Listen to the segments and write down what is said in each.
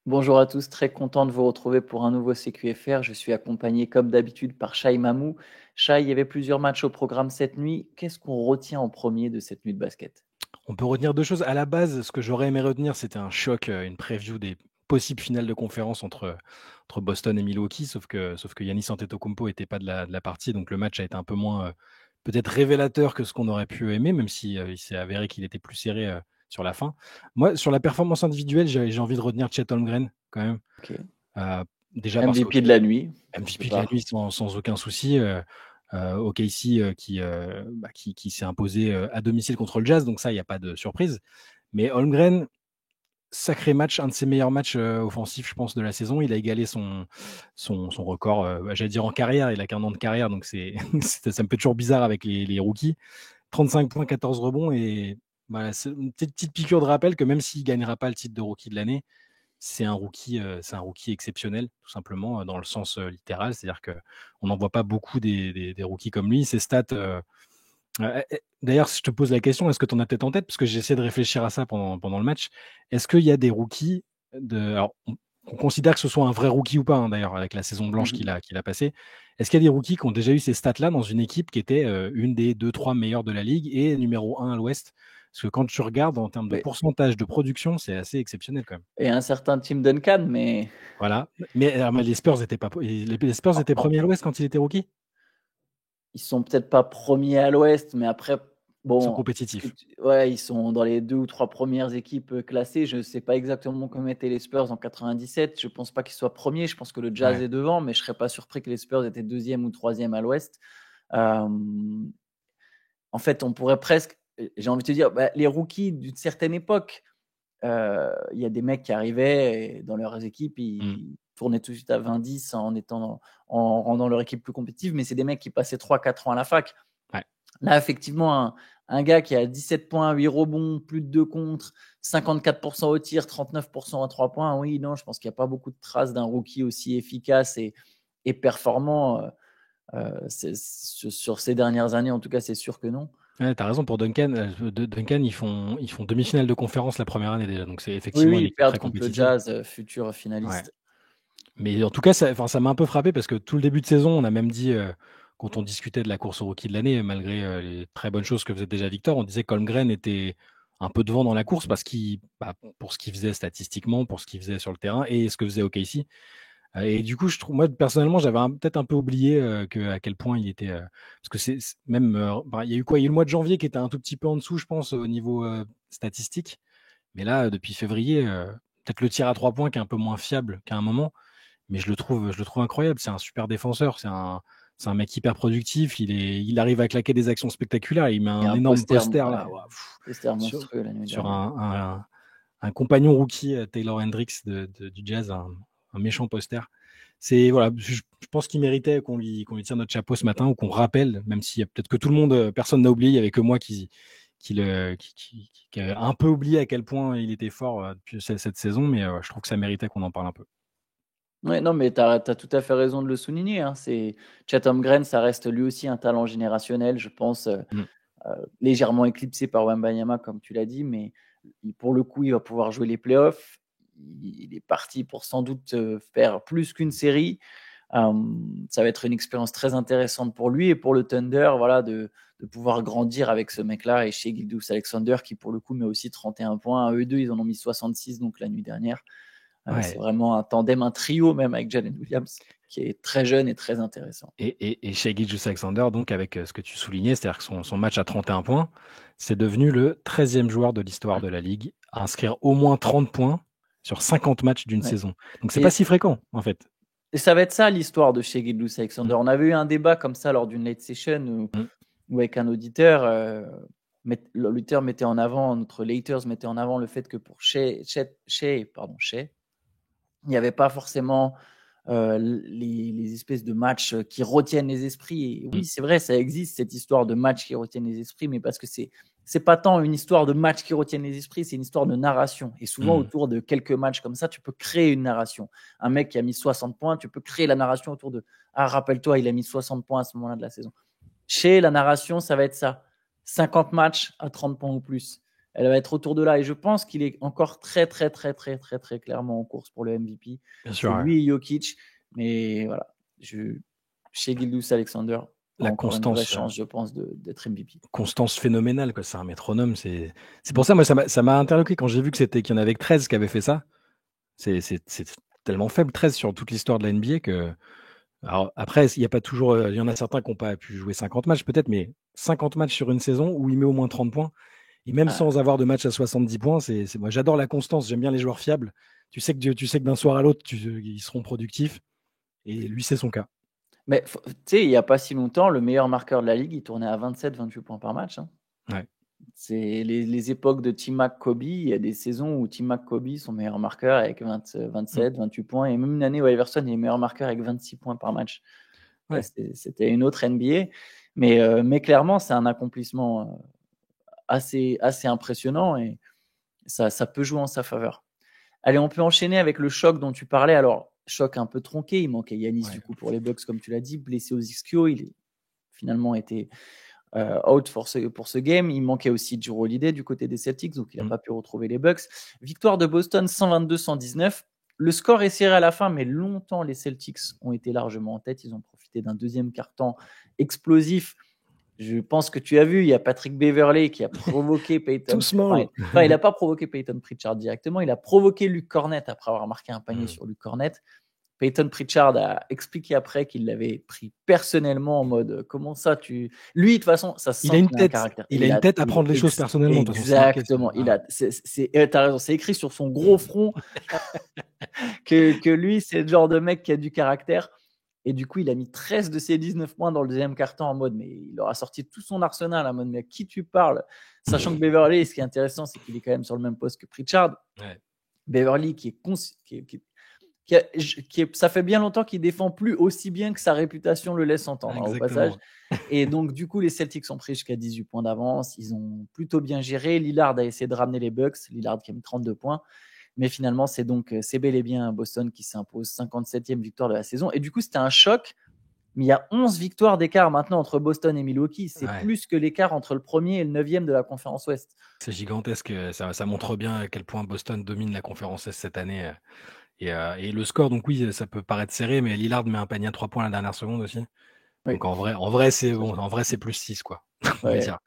Bonjour à tous, très content de vous retrouver pour un nouveau CQFR. Je suis accompagné comme d'habitude par Shai Mamou. Shai, il y avait plusieurs matchs au programme cette nuit. Qu'est-ce qu'on retient en premier de cette nuit de basket? On peut retenir 2 choses. À la base, ce que j'aurais aimé retenir, c'était un choc, une preview des possibles finales de conférence entre Boston et Milwaukee, sauf que Giannis Antetokounmpo était pas de la partie, donc le match a été un peu moins, peut-être révélateur que ce qu'on aurait pu aimer, même si, il s'est avéré qu'il était plus serré, sur la fin. Moi, sur la performance individuelle, j'ai envie de retenir Chet Holmgren quand même, Ok. heu, déjà parce que MVP de la nuit, quelque MVP de la nuit part. sans aucun souci, OKC, qui s'est imposé, à domicile contre le Jazz, donc ça, il y a pas de surprise. Mais Holmgren, sacré match, un de ses meilleurs matchs, offensifs, je pense, de la saison. Il a égalé son record, j'allais dire en carrière, il a qu'1 an de carrière, donc c'est ça me fait toujours bizarre avec les rookies. 35 points, 14 rebonds et voilà, c'est une petite piqûre de rappel que même s'il gagnera pas le titre de rookie de l'année, c'est un rookie exceptionnel, tout simplement, dans le sens, littéral. C'est-à-dire qu'on n'en voit pas beaucoup des rookies comme lui. Ses stats, d'ailleurs, si je te pose la question, est-ce que tu en as peut-être en tête? Parce que j'ai essayé de réfléchir à ça pendant le match. Est-ce qu'il y a des rookies alors on considère que ce soit un vrai rookie ou pas, hein, d'ailleurs, avec la saison blanche Mhm. qu'il a passée. Est-ce qu'il y a des rookies qui ont déjà eu ces stats-là dans une équipe qui était, une des 2-3 meilleures de la ligue et numéro 1 à l'ouest? Parce que quand tu regardes en termes de Oui. pourcentage de production, c'est assez exceptionnel quand même. Et un certain Tim Duncan, mais Voilà, mais les Spurs étaient pas les Spurs oh, étaient oh, premiers à l'ouest quand il était rookie? ils sont peut-être pas premiers à l'Ouest, mais après, Ils sont bon, compétitifs. ouais, ils sont dans les deux ou trois premières équipes classées. Je ne sais pas exactement comment étaient les Spurs en 97. Je pense pas qu'ils soient premiers. Je pense que le Jazz Ouais. est devant, mais je serais pas surpris que les Spurs étaient deuxième ou troisième à l'Ouest. Euh, En fait, on pourrait presque, j'ai envie de te dire, bah, les rookies d'une certaine époque, il y a des mecs qui arrivaient et dans leurs équipes, Mmh. ils tournaient tout de suite à 20-10 en rendant leur équipe plus compétitive, mais c'est des mecs qui passaient 3-4 ans à la fac. Ouais. Là, effectivement, un gars qui a 17 points, 8 rebonds, plus de 2 contre, 54% au tir, 39% à 3 points, oui, non, je pense qu'il n'y a pas beaucoup de traces d'un rookie aussi efficace et performant sur ces dernières années. En tout cas, c'est sûr que non. Ouais, tu as raison pour Duncan, Duncan, ils font demi-finale de conférence la première année déjà, donc c'est Oui, effectivement oui, une ils équipe perdent très contre le compétitive. Jazz, futur Ouais. finaliste. Mais en tout cas, ça m'a un peu frappé parce que tout le début de saison, on a même dit, quand on discutait de la course au rookie de l'année, malgré, les très bonnes choses que faisait déjà Victor, on disait qu'Holmgren était un peu devant dans la course parce pour ce qu'il faisait statistiquement, pour ce qu'il faisait sur le terrain et ce que faisait OKC. Et du coup, je trouve moi, personnellement, j'avais peut-être un peu oublié, à quel point il était, parce que c'est même, il y a eu quoi? Il y a eu le mois de janvier qui était un tout petit peu en dessous, je pense, au niveau, statistique. Mais là, depuis février, peut-être le tir à 3 points qui est un peu moins fiable qu'à un moment, mais je le trouve incroyable. C'est un super défenseur, c'est un mec hyper productif, il arrive à claquer des actions spectaculaires, il met Il y a un un énorme poster, poster là, ouais, waouh, poster sur monstrueux la nuit sur dernière. un compagnon rookie, Taylor Hendricks du Jazz, un méchant poster. C'est voilà, je pense qu'il méritait qu'on lui tire notre chapeau ce matin ou qu'on rappelle, même si peut-être que tout le monde, personne n'a oublié, il y avait que moi qui a un peu oublié à quel point il était fort, depuis cette saison, mais je trouve que ça méritait qu'on en parle un peu. Ouais, non, mais tu as tout à fait raison de le souligner, hein. Chet Holmgren, ça reste lui aussi un talent générationnel, je pense, Mmh. légèrement éclippsé par Wembanyama, comme tu l'as dit, mais pour le coup, il va pouvoir jouer les playoffs. Il est parti pour sans doute faire plus qu'une série. Ça va être une expérience très intéressante pour lui et pour le Thunder, voilà, de pouvoir grandir avec ce mec-là et chez Gilgeous-Alexander qui, pour le coup, met aussi 31 points. Eux deux, ils en ont mis 66 donc la nuit dernière. C'est Ouais. vraiment un tandem, un trio même avec Jalen Williams qui est très jeune et très intéressant. Et Shai Gilgeous-Alexander, donc avec, ce que tu soulignais, c'est-à-dire que son match à 31 points, c'est devenu le 13e joueur de l'histoire de la ligue à inscrire au moins 30 points sur 50 matchs d'une Ouais. saison. Donc c'est Et, pas si fréquent, en fait. et ça va être ça l'histoire de chez Gilgeous-Alexander. Mmh, On avait eu un débat comme ça lors d'une late session mmh. où avec un auditeur, l'auditeur mettait en avant, notre laters mettait en avant le fait que pour Shea, il n'y avait pas forcément les espèces de matchs qui retiennent les esprits. Et Mmh. oui, c'est vrai, ça existe cette histoire de matchs qui retiennent les esprits, mais parce que c'est pas tant une histoire de matchs qui retiennent les esprits, c'est une histoire de narration. Et souvent, Mmh. autour de quelques matchs comme ça, tu peux créer une narration. Un mec qui a mis 60 points, tu peux créer la narration autour de Ah, rappelle-toi, il a mis 60 points à ce moment-là de la saison. Chez la narration, ça va être ça 50 matchs à 30 points ou plus. elle va être autour de là. Et je pense qu'il est encore très, très, très, très, très, très clairement en course pour le MVP. Bien sûr, C'est ouais. lui et Jokic. Mais voilà, chez Gilgeous-Alexander, a La encore une vraie constance, chance, je pense, d'être MVP. constance phénoménale, quoi. C'est un métronome. C'est pour ça, moi, ça m'a interloqué quand j'ai vu qu'il y en avait que 13 qui avaient fait ça. C'est tellement faible, 13 sur toute l'histoire de la NBA que. Alors après, il y a pas toujours, il y en a certains qui n'ont pas pu jouer 50 matchs peut-être, mais 50 matchs sur une saison où il met au moins 30 points. Et même Ah, sans avoir de match à 70 points, moi j'adore la constance, j'aime bien les joueurs fiables. Tu sais que d'un soir à l'autre, ils seront productifs. Et lui, c'est son cas. mais tu sais, il n'y a pas si longtemps, le meilleur marqueur de la ligue, il tournait à 27-28 points par match. Hein. Ouais. C'est les époques de Tim Kobe. Il y a des saisons où Tim Kobe, son meilleur marqueur, avec 27, 28 points. Et même une année où Iverson est meilleur marqueur avec 26 points par match. Ouais. C'était une autre NBA. Mais clairement, c'est un accomplissement assez impressionnant et ça peut jouer en sa faveur. Allez, on peut enchaîner avec le choc dont tu parlais. Alors, choc un peu tronqué. Il manquait Yanis Ouais. du coup pour les Bucks, comme tu l'as dit, blessé aux ischio. Il est finalement été out pour ce game. Il manquait aussi Jrue Holiday du côté des Celtics, donc il n'a pas pu retrouver les Bucks. Victoire de Boston 122-119. Le score est serré à la fin, mais longtemps les Celtics ont été largement en tête. Ils ont profité d'un deuxième quart-temps explosif. Je pense que tu as vu, il y a Patrick Beverley qui a provoqué Peyton. Tout small. Enfin, il n'a pas provoqué Peyton Pritchard directement. Il a provoqué Luke Cornett après avoir marqué un panier sur Luke Cornett. Peyton Pritchard a expliqué après qu'il l'avait pris personnellement en mode comment ça tu. Lui, de toute façon, ça se Il sent a une qu'il a un tête. caractère. Il a une tête à prendre les choses personnellement. Exactement. T'as raison, c'est écrit sur son gros front que lui, c'est le genre de mec qui a du caractère. Et du coup, il a mis 13 de ses 19 points dans le deuxième quart-temps en mode, mais il leur a sorti tout son arsenal en mode, mais à qui tu parles? Sachant que Beverly, ce qui est intéressant, c'est qu'il est quand même sur le même poste que Pritchard. Ouais. Beverly, ça fait bien longtemps qu'il défend plus aussi bien que sa réputation le laisse entendre, au passage. Et donc, du coup, les Celtics ont pris jusqu'à 18 points d'avance. Ils ont plutôt bien géré. Lillard a essayé de ramener les Bucks. Lillard qui a mis 32 points. Mais finalement, c'est bel et bien Boston qui s'impose, 57e victoire de la saison. Et du coup, c'était un choc. Mais il y a 11 victoires d'écart maintenant entre Boston et Milwaukee. C'est plus que l'écart entre le premier et le 9e de la conférence Ouest. C'est gigantesque. Ça montre bien à quel point Boston domine la conférence Est cette année. Et le score, donc oui, ça peut paraître serré, mais Lillard met un panier à 3 points à la dernière seconde aussi. Oui. Donc en vrai, c'est bon. En vrai, c'est plus 6, quoi. On va dire.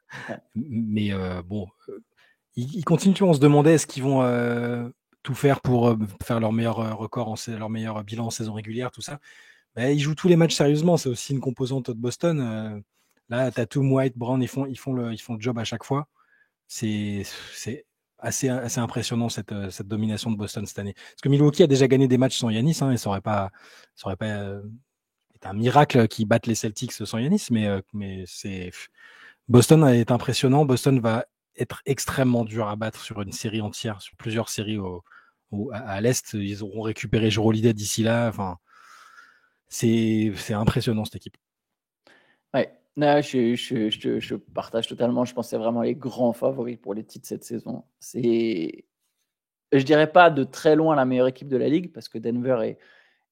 Mais bon, ils continuent. On se demandait est-ce qu'ils vont tout faire pour faire leur meilleur record, leur meilleur bilan en saison régulière, tout ça. Mais ils jouent tous les matchs sérieusement. C'est aussi une composante de Boston. Là, Tatum, White, Brown, ils font le job à chaque fois. C'est assez impressionnant cette domination de Boston cette année. Parce que Milwaukee a déjà gagné des matchs sans Giannis, et ça aurait pas été un miracle qu'ils battent les Celtics sans Giannis, mais Boston est impressionnant. Boston va être extrêmement dur à battre sur une série entière, sur plusieurs séries à l'Est. Ils auront récupéré Jrue Holiday d'ici là. Enfin, c'est impressionnant cette équipe. Ouais. Non, je partage totalement. Je pense que c'est vraiment les grands favoris pour les titres cette saison. Je dirais pas de très loin la meilleure équipe de la ligue parce que Denver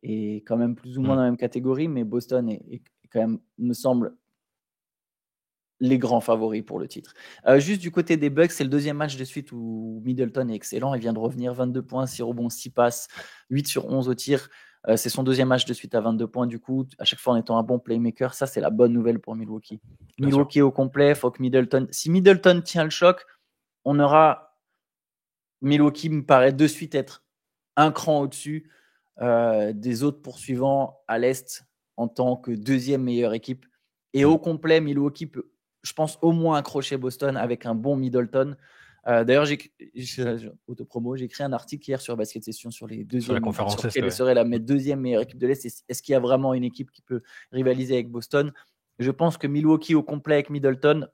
est quand même plus ou moins dans la même catégorie, mais Boston est quand même, me semble, les grands favoris pour le titre. Juste du côté des Bucks, c'est le deuxième match de suite où Middleton est excellent. Il vient de revenir, 22 points, 6 rebonds, 6 passes, 8 sur 11 au tir. C'est son deuxième match de suite à 22 points, du coup, à chaque fois en étant un bon playmaker. Ça, c'est la bonne nouvelle pour Milwaukee. Milwaukee au complet, faut que Middleton. Si Middleton tient le choc, on aura. Milwaukee me paraît de suite être un cran au-dessus des autres poursuivants à l'Est en tant que deuxième meilleure équipe. Et au complet, Milwaukee peut, je pense, au moins accrocher Boston avec un bon Middleton. D'ailleurs, autopromo, j'ai écrit un article hier sur Basket Session sur les deuxièmes, sur la conférence sur quelle serait la deuxième meilleure équipe de l'Est. Est-ce qu'il y a vraiment une équipe qui peut rivaliser avec Boston? Je pense que Milwaukee au complet avec Middleton,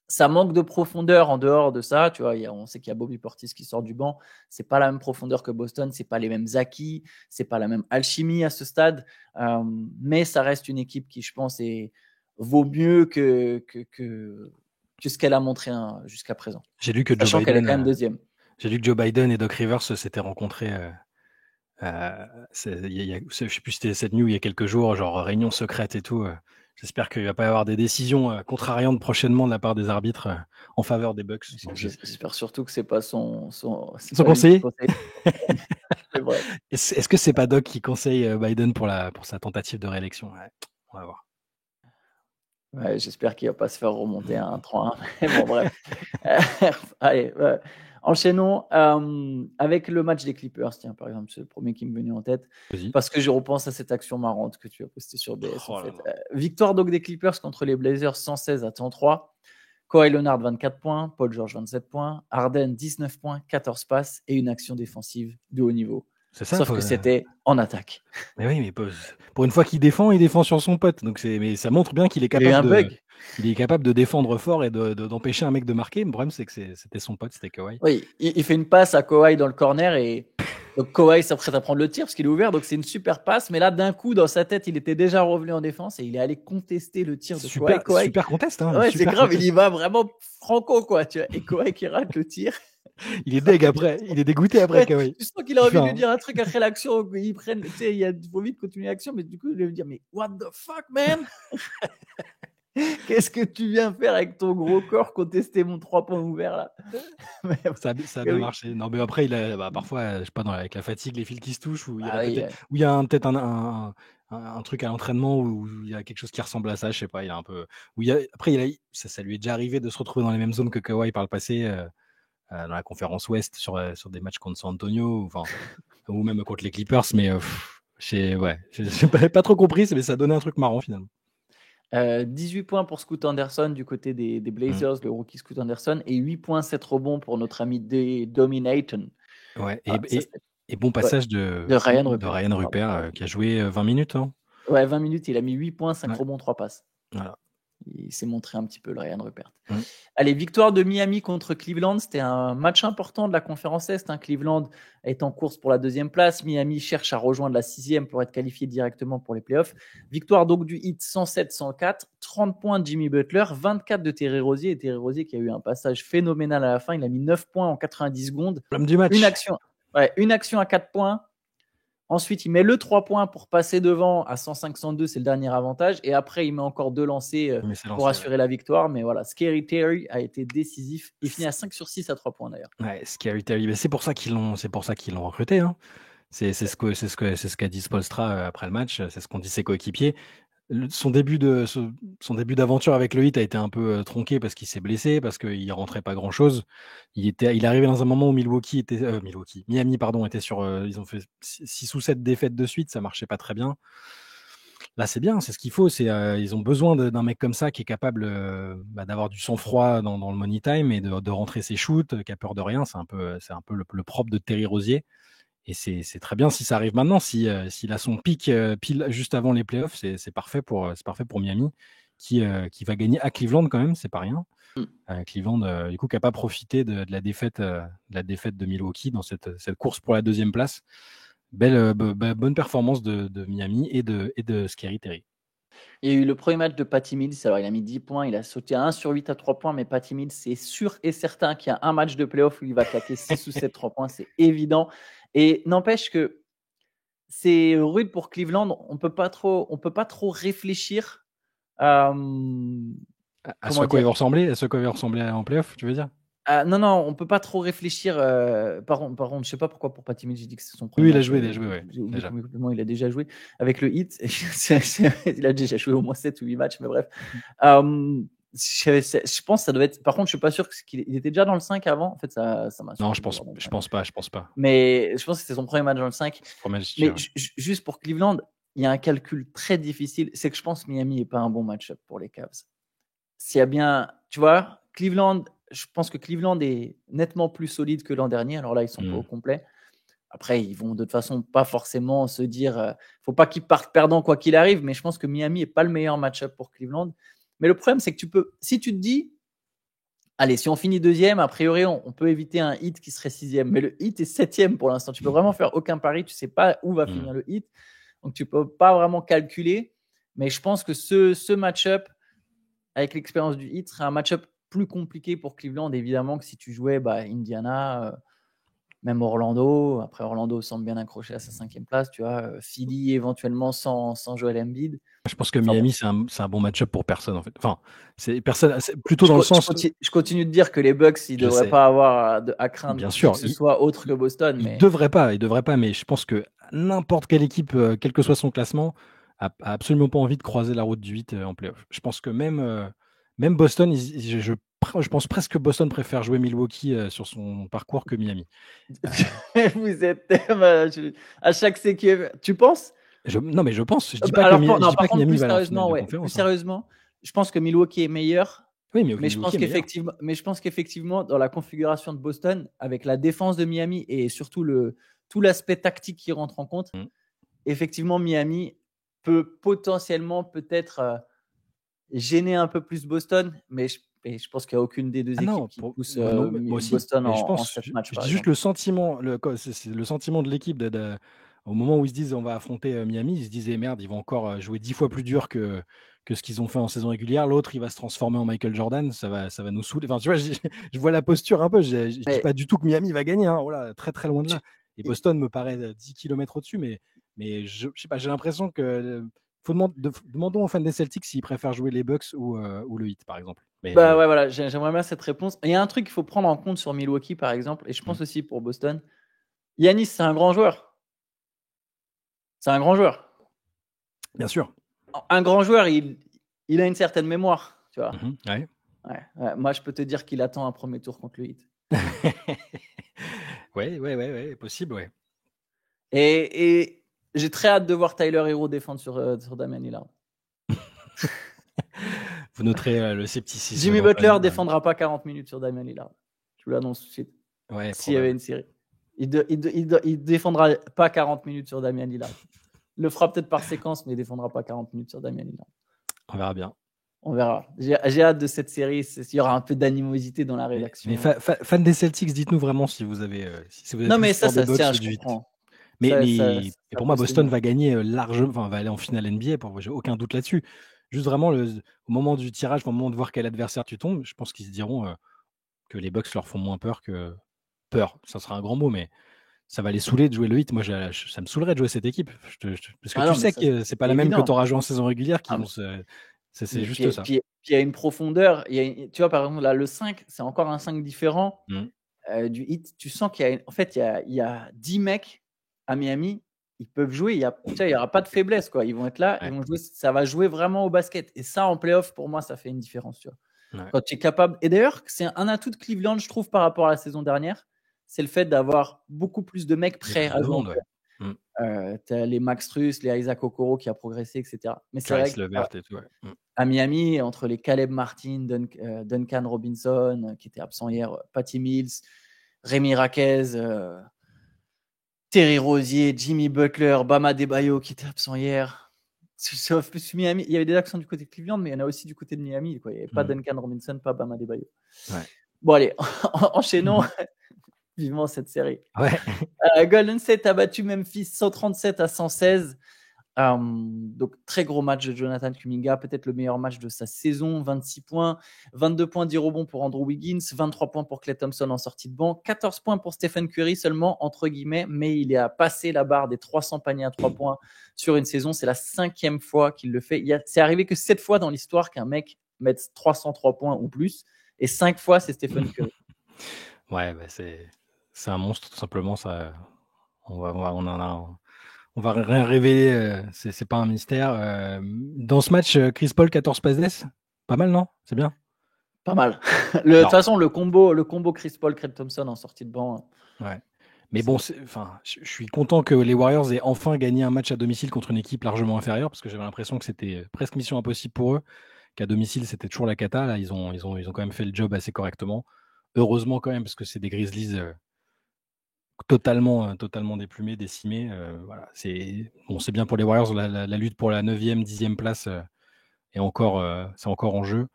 ça manque de profondeur en dehors de ça. Tu vois, on sait qu'il y a Bobby Portis qui sort du banc. C'est pas la même profondeur que Boston. C'est pas les mêmes acquis. C'est pas la même alchimie à ce stade. Mais ça reste une équipe qui, je pense, vaut mieux que ce qu'elle a montré jusqu'à présent. J'ai lu que Sachant Joe qu'elle est Biden, quand même deuxième. J'ai lu que Joe Biden et Doc Rivers s'étaient rencontrés. Je sais plus si c'était cette nuit ou il y a quelques jours, genre réunion secrète et tout. J'espère qu'il va pas y avoir des décisions contrariantes prochainement de la part des arbitres en faveur des Bucks. J'espère surtout que c'est pas c'est Son pas lui qui conseiller. conseille. Mais bref. Est-ce que c'est pas Doc qui conseille Biden pour sa tentative de réélection? Ouais, on va voir. Ouais, j'espère qu'il va pas se faire remonter à un 3-1. Mais bon, bref. Allez, enchaînons avec le match des Clippers. Tiens, par exemple, c'est le premier qui me venait en tête. Vas-y. Parce que je repense à cette action marrante que tu as postée sur BS. Oh en là fait. là. Victoire donc des Clippers contre les Blazers 116-103. Kawhi Leonard 24 points, Paul George 27 points, Harden 19 points, 14 passes et une action défensive de haut niveau. C'est ça. Sauf que c'était en attaque. Mais oui, mais pour une fois qu'il défend, il défend sur son pote. Donc mais ça montre bien qu'il est Il y a eu capable un bug. il est capable de défendre fort et d'empêcher un mec de marquer. Le problème, c'est que c'était son pote, c'était Kawhi. Oui, il fait une passe à Kawhi dans le corner et donc Kawhi s'apprête à prendre le tir parce qu'il est ouvert. Donc c'est une super passe. Mais là, d'un coup, dans sa tête, il était déjà revenu en défense et il est allé contester le tir de Kawhi. Super conteste. Hein, Ouais, super c'est grave. conteste. Il y va vraiment franco, quoi. Tu vois. Et Kawhi qui rate le tir. Il est deg après. Il est dégoûté après, Ouais, Kawhi. tu sens qu'il a envie de lui dire un truc après l'action. Ils prennent, tu sais, il faut vite continuer l'action. Mais du coup, il va lui dire, mais what the fuck, man? Qu'est-ce que tu viens faire avec ton gros corps contester mon 3 points ouverts là? Ça a bien marché. Non, mais après, parfois, je sais pas, avec la fatigue, les fils qui se touchent, ou il y a peut-être un truc à l'entraînement où il y a quelque chose qui ressemble à ça, je sais pas. Il a un peu. Après, ça lui est déjà arrivé de se retrouver dans les mêmes zones que Kawhi par le passé, dans la conférence Ouest, sur des matchs contre San Antonio, ou même contre les Clippers. Mais j'ai pas trop compris, mais ça donnait un truc marrant finalement. 18 points pour Scoot Anderson du côté des Blazers, le rookie Scoot Anderson, et 8 points, 7 rebonds pour notre ami Dominaton. Ouais, et bon passage de Ryan Rupert, qui a joué 20 minutes. Hein. Ouais, 20 minutes, il a mis 8 points, 5 rebonds, 3 passes. Voilà. Il s'est montré un petit peu, le Ryan Rupert. Allez, victoire de Miami contre Cleveland. C'était un match important de la conférence Est. Cleveland est en course pour la 2e place. Miami cherche à rejoindre la 6e pour être qualifié directement pour les playoffs. Victoire donc du Heat 107-104. 30 points de Jimmy Butler, 24 de Terry Rozier. Et Terry Rozier qui a eu un passage phénoménal à la fin. Il a mis 9 points en 90 secondes. L'homme du match. Une action à 4 points. Ensuite, il met le 3 points pour passer devant à 105-102, c'est le dernier avantage. Et après, il met encore 2 lancers pour assurer la victoire. Mais voilà, Scary Terry a été décisif. Il finit à 5 sur 6 à 3 points d'ailleurs. Ouais, Scary Terry. Mais c'est pour ça qu'ils l'ont recruté. Hein. C'est ce qu'a dit Spoelstra après le match. C'est ce qu'ont dit ses coéquipiers. Son début d'aventure avec le Heat a été un peu tronqué parce qu'il s'est blessé, parce qu'il rentrait pas grand chose. Il arrivait dans un moment où Miami était sur, ils ont fait 6 ou 7 défaites de suite, ça marchait pas très bien. Là, c'est bien, c'est ce qu'il faut. Ils ont besoin d'un mec comme ça qui est capable d'avoir du sang-froid dans le money time et de rentrer ses shoots, qui a peur de rien. C'est un peu le propre de Terry Rozier. Et c'est très bien si ça arrive maintenant. S'il a son pic pile juste avant les playoffs, c'est parfait pour Miami, qui va gagner à Cleveland quand même, c'est pas rien. Cleveland, du coup, qui n'a pas profité de la défaite de Milwaukee dans cette course pour la 2e place. Bonne performance de Miami et de Scary Terry. Il y a eu le premier match de Patty Mills. Alors, il a mis 10 points. Il a sauté à 1 sur 8 à 3 points. Mais Patty Mills, c'est sûr et certain qu'il y a un match de playoff où il va claquer 6 ou 7 3 points. C'est évident. Et n'empêche que c'est rude pour Cleveland. On peut pas trop réfléchir à ce quoi ils vont ressembler en playoff, tu veux dire? Non, on peut pas trop réfléchir. Par contre, je sais pas pourquoi pour Patty Mills, j'ai dit que c'est son premier. Oui, match, il a joué, ouais. Déjà. Complètement, il a déjà joué avec le Heat. Il a déjà joué au moins 7 ou 8 matchs, mais bref. Je pense que ça doit être. Par contre, je suis pas sûr qu'il était déjà dans le 5 avant. En fait, ça m'a. Non, je pense pas. Mais je pense que c'était son premier match dans le 5. Mais juste pour Cleveland, il y a un calcul très difficile. C'est que je pense que Miami n'est pas un bon match-up pour les Cavs. S'il y a bien, tu vois, Cleveland. Je pense que Cleveland est nettement plus solide que l'an dernier. Alors là, ils sont pas au complet. Après, ils vont de toute façon pas forcément se dire faut pas qu'ils partent perdants quoi qu'il arrive, mais je pense que Miami n'est pas le meilleur match-up pour Cleveland. Mais le problème, c'est que si tu te dis allez, si on finit 2e, a priori, on peut éviter un Heat qui serait 6e. Mais le Heat est 7e pour l'instant. Tu peux vraiment faire aucun pari. Tu sais pas où va finir le Heat. Donc, tu peux pas vraiment calculer. Mais je pense que ce match-up, avec l'expérience du Heat, serait un match-up plus compliqué pour Cleveland, évidemment, que si tu jouais Indiana Même Orlando, après Orlando semble bien accroché à sa 5e place, tu vois. Philly éventuellement sans Joel Embiid. Je pense que Enfin bon, Miami, c'est un bon match-up pour personne, en fait. Enfin, c'est personne, c'est plutôt je, dans le co- je sens, continue, je continue de dire que les Bucks, ils je devraient sais, pas avoir à craindre bien qui que sûr, ce soit autre que Boston, il mais devrait pas, mais je pense que n'importe quelle équipe, quel que soit son classement, a absolument pas envie de croiser la route du 8 en playoff. Je pense que même Boston, je pense presque que Boston préfère jouer Milwaukee sur son parcours que Miami. vous êtes à chaque séquence. Tu penses? Non, mais je pense, Alors, je non, dis par pas que contre, Miami plus va aller en finale sérieusement, de ouais, plus conférence, hein. sérieusement, je pense que Milwaukee est meilleur, Oui, mais mais je Milwaukee pense est meilleur. qu'effectivement, dans la configuration de Boston, avec la défense de Miami et surtout tout l'aspect tactique qui rentre en compte, Mm. effectivement, Miami peut potentiellement peut-être gêner un peu plus Boston, mais je pense qu'il n'y a aucune des deux Ah non, équipes qui pousse moi non, moi aussi. Boston Mais je en pense, 7 matchs, je par dis juste exemple. le sentiment, c'est le sentiment de l'équipe au moment où ils se disent on va affronter Miami, ils se disaient merde, ils vont encore jouer 10 fois plus dur que ce qu'ils ont fait en saison régulière. L'autre, il va se transformer en Michael Jordan, ça va nous saouler. Enfin, tu vois, je vois la posture un peu. Je dis Mais pas du tout que Miami va gagner, hein. Voilà, très très loin de là. tu- Et Boston me paraît 10 km au-dessus, mais je sais pas, j'ai l'impression que demandons aux fans des Celtics s'ils préfèrent jouer les Bucks ou le Heat, par exemple. Bah ouais, voilà, j'aimerais bien cette réponse. Il y a un truc qu'il faut prendre en compte sur Milwaukee, par exemple, et je pense aussi pour Boston. Yanis, c'est un grand joueur. C'est un grand joueur. Bien sûr. Un grand joueur, il a une certaine mémoire, tu vois. Ouais. Ouais. Moi, je peux te dire qu'il attend un premier tour contre le Heat. Ouais, possible, ouais. Et j'ai très hâte de voir Tyler Hero défendre sur Damian Lillard. Vous noterez le scepticisme Jimmy d'Anthony. Butler défendra pas 40 minutes sur Damian Lillard. Je vous l'annonce tout de suite. Ouais, S'il y avait probable. une série. Il défendra pas 40 minutes sur Damian Lillard. Il le fera peut-être par séquence, mais il défendra pas 40 minutes sur Damian Lillard. On verra bien. On verra. J'ai hâte de cette série. Il y aura un peu d'animosité dans la rédaction. Mais fans des Celtics, dites-nous vraiment si vous avez Non, mais plus ça peur des se Bucks tient, ou je du Heat. comprends. Mais pour moi, peut se Boston tenir. va gagner largement, enfin, va aller en finale NBA, j'ai aucun doute là-dessus. Juste vraiment, au moment du tirage, au moment de voir quel adversaire tu tombes, je pense qu'ils se diront que les Bucks leur font moins peur que. Peur, ça sera un grand mot, mais ça va les saouler de jouer le Heat. Moi, ça me saoulerait de jouer cette équipe. Parce que Ah tu non, mais sais ça, que c'est pas c'est la même que tu évident. auras joué en saison régulière qui Ah, vont se. C'est juste ça. puis il y a une profondeur. Tu vois, par exemple, là, le 5, c'est encore un 5 différent du Heat. Tu sens en fait, il y a 10 mecs à Miami. Ils peuvent jouer. Tu sais, il n'y aura pas de faiblesse, quoi. Ils vont être là. Ouais. Ils vont jouer, ça va jouer vraiment au basket. Et ça, en playoff, pour moi, ça fait une différence. Tu vois. Ouais. Quand tu es capable. Et d'ailleurs, c'est un atout de Cleveland, je trouve, par rapport à la saison dernière. C'est le fait d'avoir beaucoup plus de mecs prêts à jouer en playoff. Tu as les Max Truss, les Isaac Okoro qui a progressé, etc. Mais c'est vrai Caris Levert et tout. Ouais. à Miami, entre les Caleb Martin, Duncan Robinson, qui était absent hier, Patty Mills, Rémi Raquez, Terry Rozier, Jimmy Butler, Bam Adebayo, qui était absent hier. Sauf Miami, il y avait des accents du côté de Cleveland, mais il y en a aussi du côté de Miami. Quoi. Il n'y avait pas Duncan Robinson, pas Bam Adebayo. Ouais. Bon, allez, enchaînons. Vivement cette série. Ouais. Golden State a battu Memphis 137-116. Donc très gros match de Jonathan Kuminga, peut-être le meilleur match de sa saison, 26 points, 22 points, 10 rebonds pour Andrew Wiggins, 23 points pour Klay Thompson en sortie de banc, 14 points pour Stephen Curry seulement, entre guillemets, mais il a passé la barre des 300 paniers à 3 points sur une saison. C'est la 5e fois qu'il le fait. C'est arrivé que 7 fois dans l'histoire qu'un mec mette 303 points ou plus, et 5 fois c'est Stephen Curry. Ouais, bah c'est un monstre tout simplement. Ça, on va rien révéler. C'est pas un mystère. Dans ce match, Chris Paul 14 passes d'ess, pas mal, non? C'est bien. Pas mal. De toute façon, le combo Chris Paul, Klay Thompson en sortie de banc. Ouais. Mais bon, je suis content que les Warriors aient enfin gagné un match à domicile contre une équipe largement inférieure, parce que j'avais l'impression que c'était presque mission impossible pour eux, qu'à domicile c'était toujours la cata. Là, ils ont quand même fait le job assez correctement. Heureusement quand même, parce que c'est des Grizzlies totalement déplumés, décimés. Voilà, c'est bien pour les Warriors. La lutte pour la 9e, 10e place c'est encore en jeu.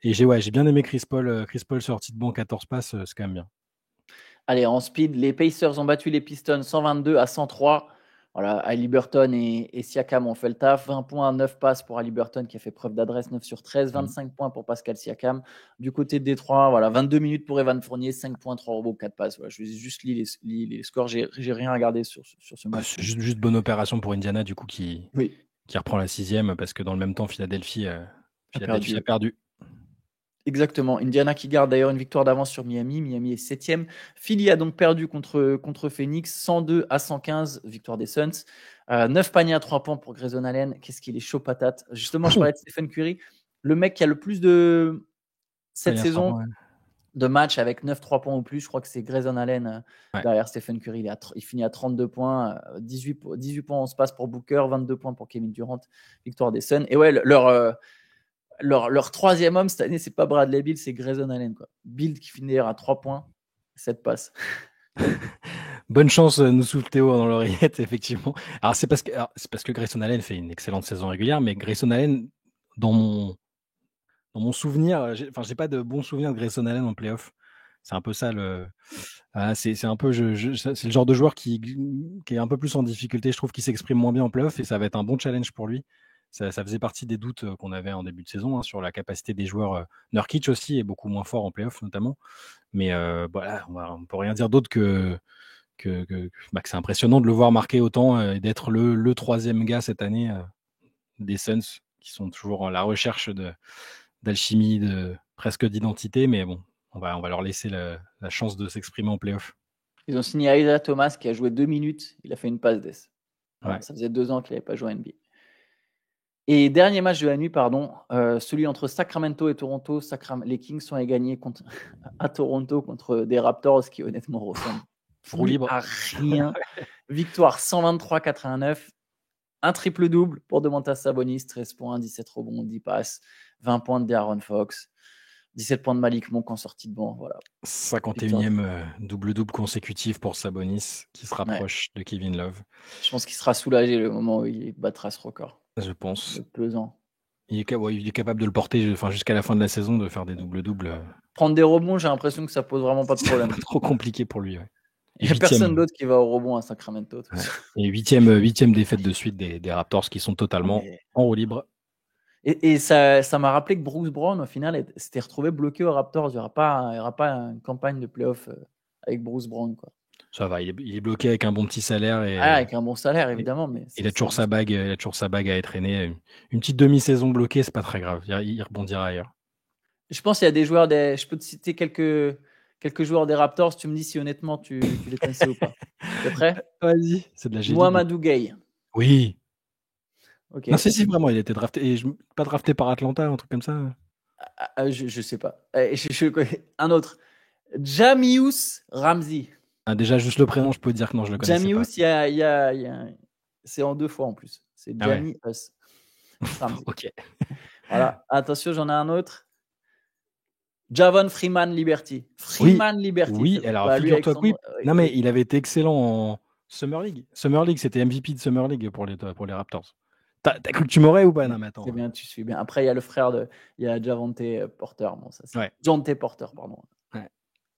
Et j'ai bien aimé Chris Paul sorti de banc, 14 passes, c'est quand même bien. Allez, en speed, les Pacers ont battu les Pistons 122-103. Voilà, Haliburton et Siakam ont fait le taf. 20 points, 9 passes pour Haliburton qui a fait preuve d'adresse, 9 sur 13. 25 points pour Pascal Siakam. Du côté de Détroit, voilà, 22 minutes pour Evan Fournier, 5 points, 3 rebonds, 4 passes. Voilà, je vais juste lire les scores. J'ai rien regardé sur ce match. C'est juste bonne opération pour Indiana, du coup, qui reprend la 6e, parce que dans le même temps, Philadelphie a perdu. Exactement. Indiana qui garde d'ailleurs une victoire d'avance sur Miami. Miami est 7e. Philly a donc perdu contre Phoenix, 102-115, victoire des Suns. 9 paniers à 3 points pour Grayson Allen. Qu'est-ce qu'il est chaud patate. Justement, je parlais de Stephen Curry. Le mec qui a le plus de cette saison de matchs avec 9 3 points ou plus, je crois que c'est Grayson Allen derrière Stephen Curry. Il finit à 32 points, 18 points on se passe pour Booker, 22 points pour Kevin Durant, victoire des Suns. Et ouais, leur troisième homme cette année, c'est pas Bradley Beal, c'est Grayson Allen, quoi. Beal qui finit à 3 points, 7 passes. Bonne chance, nous souffle Théo dans l'oreillette, effectivement. Alors, c'est parce que Grayson Allen fait une excellente saison régulière, mais Grayson Allen, dans mon souvenir, j'ai pas de bons souvenirs de Grayson Allen en playoff. C'est un peu ça c'est un peu, c'est le genre de joueur qui est un peu plus en difficulté, je trouve, qui s'exprime moins bien en playoff, et ça va être un bon challenge pour lui. Ça faisait partie des doutes qu'on avait en début de saison, sur la capacité des joueurs. Nurkic aussi est beaucoup moins fort en playoff, notamment. Mais voilà, on peut rien dire d'autre que c'est impressionnant de le voir marquer autant et d'être le troisième gars cette année des Suns, qui sont toujours à la recherche d'alchimie, presque d'identité. Mais bon, on va leur laisser la chance de s'exprimer en playoff. Ils ont signé Isaiah Thomas qui a joué 2 minutes. Il a fait une passe d'ess. Voilà, ça faisait 2 ans qu'il n'avait pas joué à NBA. Et dernier match de la nuit, celui entre Sacramento et Toronto. Les Kings sont gagnés à Toronto contre des Raptors qui honnêtement ressemblent à rien. Victoire 123-89. Un triple-double pour Domantas Sabonis, 13 points, 17 rebonds, 10 passes, 20 points de De'Aaron Fox, 17 points de Malik Monk en sortie de banc. Voilà. 51e double-double consécutif pour Sabonis, qui se rapproche de Kevin Love. Je pense qu'il sera soulagé le moment où il battra ce record. Je pense. Pesant. Il est capable de le porter jusqu'à la fin de la saison, de faire des double-doubles. Prendre des rebonds, j'ai l'impression que ça pose vraiment pas de problème. C'est trop compliqué pour lui. Il n'y a personne d'autre qui va au rebond à Sacramento. Et 8e défaite de suite des Raptors, qui sont totalement en roue libre. Et ça m'a rappelé que Bruce Brown, au final, s'était retrouvé bloqué aux Raptors. Il n'y aura pas une campagne de playoff avec Bruce Brown, quoi. Ça va, il est bloqué avec un bon petit salaire. Avec un bon salaire, évidemment. Mais il a toujours sa bague à entraîner. Une petite demi-saison bloquée, c'est pas très grave. Il rebondira ailleurs. Je pense qu'il y a des joueurs je peux te citer quelques joueurs des Raptors. Tu me dis si honnêtement tu les connaissais ou pas. T'es prêt? Vas-y, c'est de la génie. Mohamedou Gueye. Oui. Okay. Non, si, vraiment, il était drafté. Pas drafté par Atlanta, un truc comme ça. Je sais pas. Un autre. Jamious Ramsey. Déjà, juste le prénom, je peux dire que non, je le connais pas. Jamious, c'est en 2 fois en plus. C'est Jami Us. Ok. Voilà. Attention, j'en ai un autre. Javon Freeman Liberty. Liberty. Oui, alors figure-toi que oui. Non, mais il avait été excellent en Summer League. Summer League, c'était MVP de Summer League pour les Raptors. T'as cru que tu m'aurais ou pas? Non, mais attends. C'est bien, tu suis bien. Après, il y a le frère il y a Javonte Porter. Bon, ça, c'est Jonte Porter, pardon. Ouais.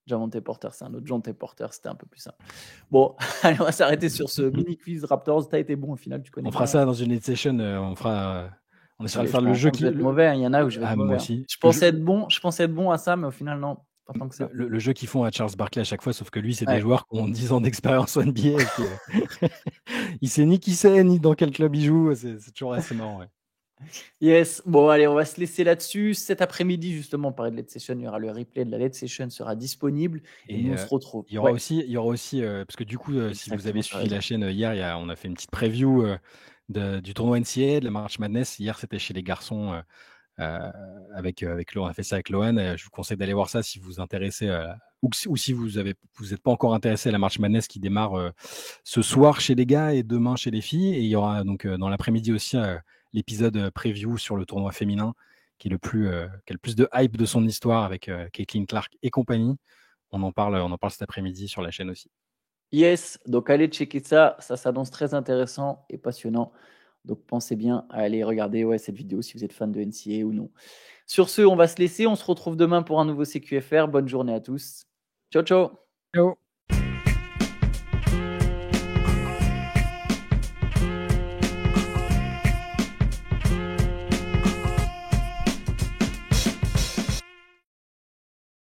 Javonte Porter, c'est un autre. Jonte Porter, c'était un peu plus simple. Bon, allez, on va s'arrêter sur ce mini quiz Raptors. T'as été bon au final, tu connais. On fera ça dans une lead session. On essaiera de faire le jeu qui. Mauvais, il y en a où je vais être mauvais. Moi aussi. Je pensais être bon à ça, mais au final, non. Pas tant que ça. Le jeu qu'ils font à Charles Barkley à chaque fois, sauf que lui, c'est des joueurs qui ont 10 ans d'expérience en NBA. Il sait ni qui c'est, ni dans quel club il joue. C'est toujours assez marrant. Ouais. Yes. Bon, allez, on va se laisser là-dessus. Cet après-midi, justement, on parlait de Late Session. Il y aura le replay de la Late Session sera disponible. Et nous, on se retrouve. Il y aura aussi parce que du coup, si vous avez suivi la chaîne hier, on a fait une petite preview du tournoi NCAA, de la March Madness. Hier, c'était chez les garçons. Avec Lohan, on a fait ça avec Lohan. Je vous conseille d'aller voir ça si vous vous intéressez ou si vous n'êtes pas encore intéressé à la March Madness qui démarre ce soir chez les gars et demain chez les filles. Et il y aura donc dans l'après-midi aussi l'épisode preview sur le tournoi féminin qui a le plus de hype de son histoire avec Caitlin Clark et compagnie. On en parle cet après-midi sur la chaîne aussi. Yes, donc allez checker ça s'annonce très intéressant et passionnant. Donc pensez bien à aller regarder cette vidéo si vous êtes fan de NCAA ou non. Sur ce, on va se laisser. On se retrouve demain pour un nouveau CQFR. Bonne journée à tous. Ciao, ciao. Ciao.